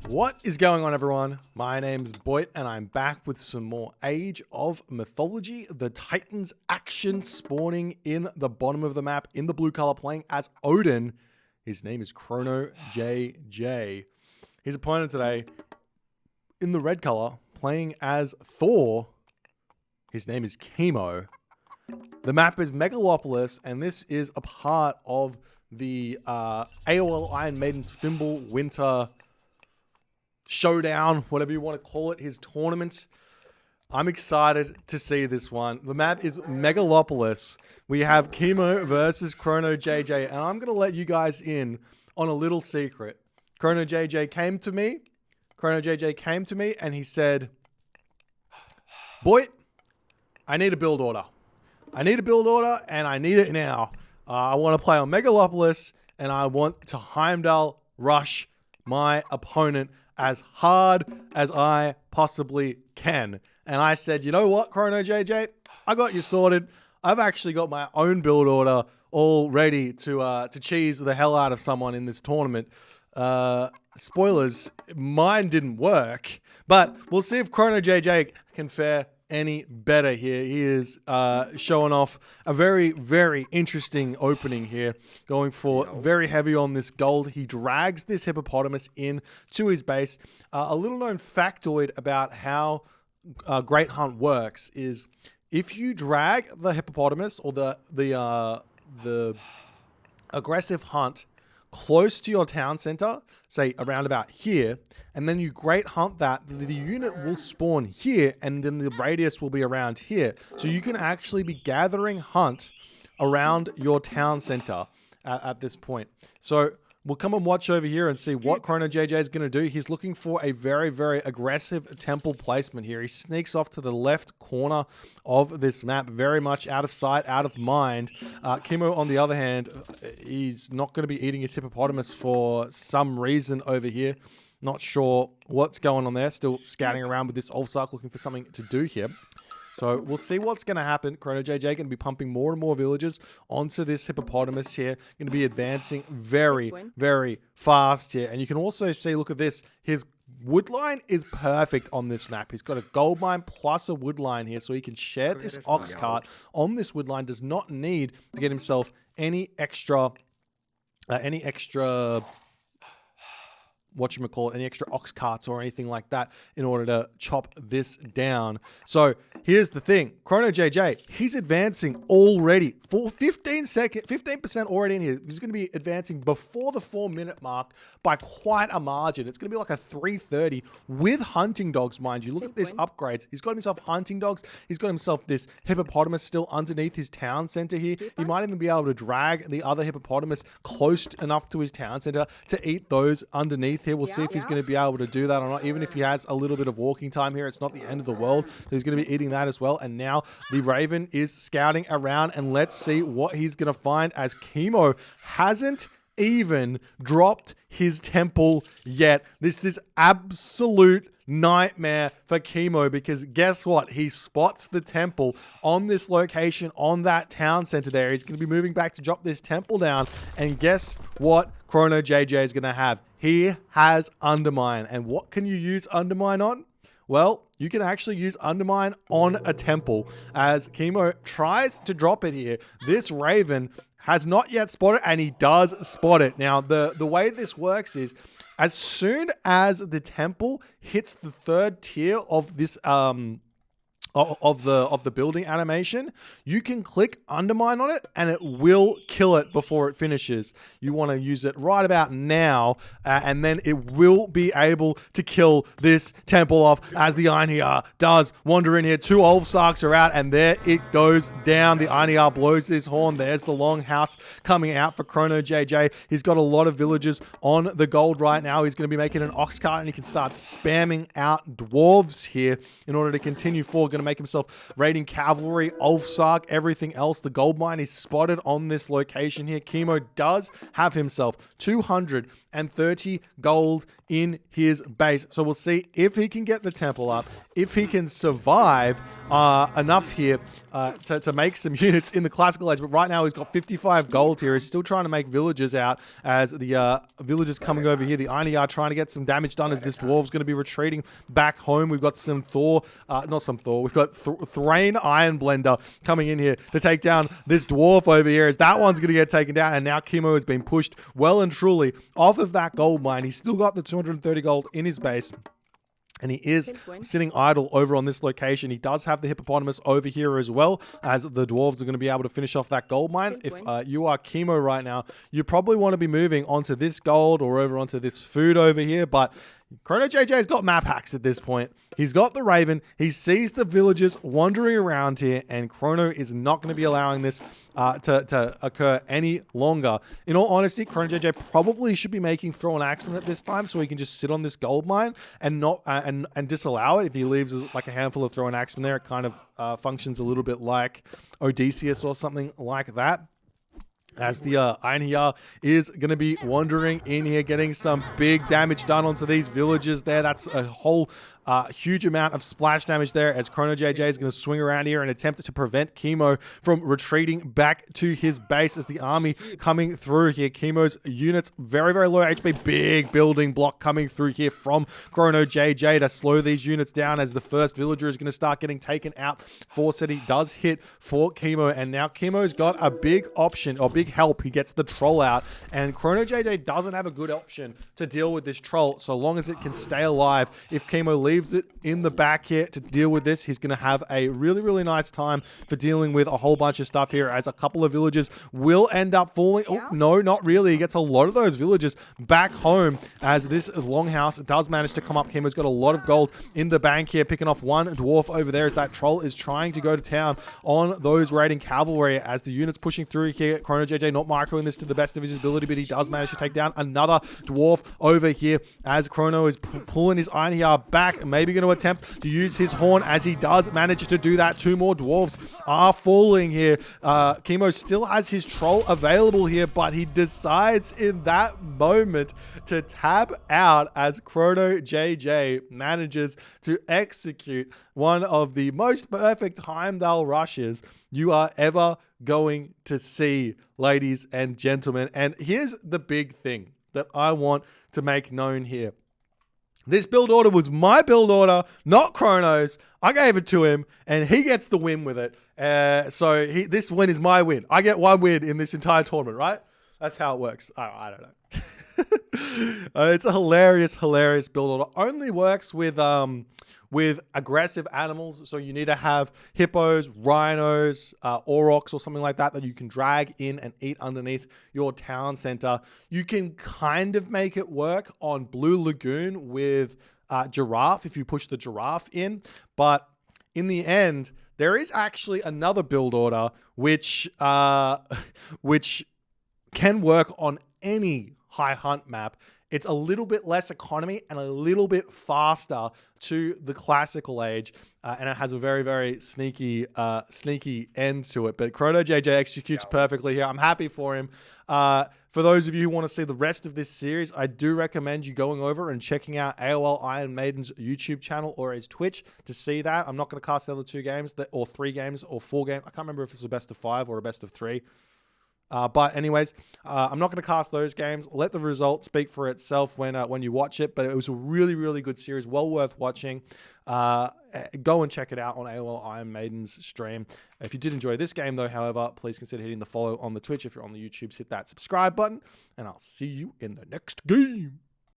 What is going on, everyone? My name's Boit, and I'm back with some more Age of Mythology. The Titans action spawning in the bottom of the map in the blue color, playing as Odin. His name is ChronoJJ. His opponent today in the red color, playing as Thor. His name is Kimo. The map is Megalopolis, and this is a part of the AOL Iron Maiden's Fimble Winter Showdown, whatever you want to call it, his tournament. I'm excited to see this one. The map is Megalopolis. We have Kimo versus ChronoJJ, and I'm going to let you guys in on a little secret. ChronoJJ came to me, and he said, Boit, I need a build order. And I need it now. I want to play on Megalopolis, and I want to Heimdall rush my opponent as hard as I possibly can. And I said, you know what, ChronoJJ? I got you sorted. I've actually got my own build order all ready to cheese the hell out of someone in this tournament. Spoilers, mine didn't work, but we'll see if ChronoJJ can fare any better here. He is showing off a very, very interesting opening here, going for very heavy on this gold. He drags this hippopotamus in to his base. A little known factoid about how Great Hunt works is if you drag the hippopotamus or the aggressive hunt close to your town center, say around about here, and then you Great Hunt that, the unit will spawn here, and then the radius will be around here. So you can actually be gathering hunt around your town center at this point. So we'll come and watch over here and see what ChronoJJ is going to do. He's looking for a very, very aggressive temple placement here. He sneaks off to the left corner of this map, very much out of sight, out of mind. Kimo, on the other hand, he's not going to be eating his hippopotamus for some reason over here. Not sure what's going on there. Still scouting around with this Ulfsark, looking for something to do here. So we'll see what's going to happen. ChronoJJ going to be pumping more and more villagers onto this hippopotamus here. Going to be advancing very, very fast here. And you can also see, look at this. His wood line is perfect on this map. He's got a gold mine plus a wood line here. So he can share this ox cart on this wood line. Does not need to get himself any extra any extra ox carts or anything like that in order to chop this down. So here's the thing. ChronoJJ, he's advancing already for 15% already in here. He's going to be advancing before the 4-minute mark by quite a margin. It's going to be like a 3:30 with hunting dogs, mind you. Look at this upgrades. He's got himself hunting dogs. He's got himself this hippopotamus still underneath his town center here. He might even be able to drag the other hippopotamus close enough to his town center to eat those underneath here. We'll see if he's going to be able to do that or not. Even if he has a little bit of walking time here, it's not the end of the world. He's going to be eating that as well. And now the Raven is scouting around, and let's see what he's going to find, as Kimo hasn't even dropped his temple yet. This is absolute nightmare for Kimo, because guess what? He spots the temple on this location, on that town center there. He's going to be moving back to drop this temple down, and guess what ChronoJJ is going to have? He has Undermine. And what can you use Undermine on? Well, you can actually use Undermine on a temple, as Kimo tries to drop it here. This Raven has not yet spotted, and he does spot it. Now, the way this works is, as soon as the temple hits the 3rd tier of this of the building animation, you can click Undermine on it, and it will kill it before it finishes. You want to use it right about now, and then it will be able to kill this temple off, as the Einhjar does wander in here. 2 Ulfsarks are out, and there it goes down. The Einhjar blows his horn. There's the longhouse coming out for ChronoJJ. He's got a lot of villagers on the gold right now. He's going to be making an ox cart, and he can start spamming out dwarves here in order to continue forward. Going to make himself raiding cavalry, Ulfsark, everything else. The gold mine is spotted on this location here. Kimo does have himself 200 230 gold in his base. So we'll see if he can get the temple up, if he can survive enough here to make some units in the classical age. But right now he's got 55 gold here. He's still trying to make villagers out as the villagers coming over here. The Einar trying to get some damage done as this dwarf's going to be retreating back home. We've got some Thor, not some Thor. We've got Thrain Iron Blender coming in here to take down this dwarf over here, as that one's going to get taken down. And now Kimo has been pushed well and truly off of that gold mine. He's still got the 230 gold in his base, and he is sitting idle over on this location. He does have the hippopotamus over here as well, as the dwarves are going to be able to finish off that gold mine. If you are Kimo right now, you probably want to be moving onto this gold or over onto this food over here, but ChronoJJ's got map hacks at this point. He's got the Raven. He sees the villagers wandering around here, and Chrono is not going to be allowing this to occur any longer. In all honesty, ChronoJJ probably should be making throw an axeman at this time, so he can just sit on this gold mine and not and disallow it. If he leaves like a handful of throw an axeman there, it kind of functions a little bit like Odysseus or something like that. As the Einar is going to be wandering in here, getting some big damage done onto these villagers there. That's a whole huge amount of splash damage there, as ChronoJJ is going to swing around here and attempt to prevent Kimo from retreating back to his base as the army coming through here. Kimo's units, very, very low HP. Big building block coming through here from ChronoJJ to slow these units down, as the first villager is going to start getting taken out. Force City does hit for Kimo, and now Kimo's got a big option, or big help. He gets the troll out, and ChronoJJ doesn't have a good option to deal with this troll so long as it can stay alive. If Kimo leaves it in the back here to deal with this, he's going to have a really, really nice time for dealing with a whole bunch of stuff here, as a couple of villagers will end up falling. Oh, no, not really. He gets a lot of those villagers back home, as this longhouse does manage to come up. Kimo's got a lot of gold in the bank here, picking off one dwarf over there, as that troll is trying to go to town on those raiding cavalry, as the units pushing through here. ChronoJJ not microing this to the best of his ability, but he does manage to take down another dwarf over here, as Chrono is pulling his Einar back, maybe going to attempt to use his horn, as he does manage to do that. Two more dwarves are falling here. Kimo still has his troll available here, but he decides in that moment to tab out, as ChronoJJ manages to execute one of the most perfect Heimdall rushes you are ever going to see, ladies and gentlemen. And here's the big thing that I want to make known here. This build order was my build order, not Chrono's. I gave it to him, and he gets the win with it. So this win is my win. I get one win in this entire tournament, right? That's how it works. I don't know. It's a hilarious build order. Only works with aggressive animals. So you need to have hippos, rhinos, aurochs, or something like that you can drag in and eat underneath your town center. You can kind of make it work on Blue Lagoon with giraffe if you push the giraffe in. But in the end, there is actually another build order which can work on any high hunt map. It's a little bit less economy and a little bit faster to the classical age, and it has a very, very sneaky end to it. But ChronoJJ executes perfectly here. I'm happy for him. For those of you who want to see the rest of this series, I do recommend you going over and checking out AOL Iron Maiden's YouTube channel or his Twitch to see that. I'm not going to cast the other 2 games, or 3 games, or 4 games. I can't remember if it's a best of 5 or a best of 3. But anyways, I'm not going to cast those games. Let the result speak for itself when you watch it. But it was a really, really good series, well worth watching. Go and check it out on AOL Iron Maiden's stream. If you did enjoy this game, though, however, please consider hitting the follow on the Twitch. If you're on the YouTube, hit that subscribe button, and I'll see you in the next game.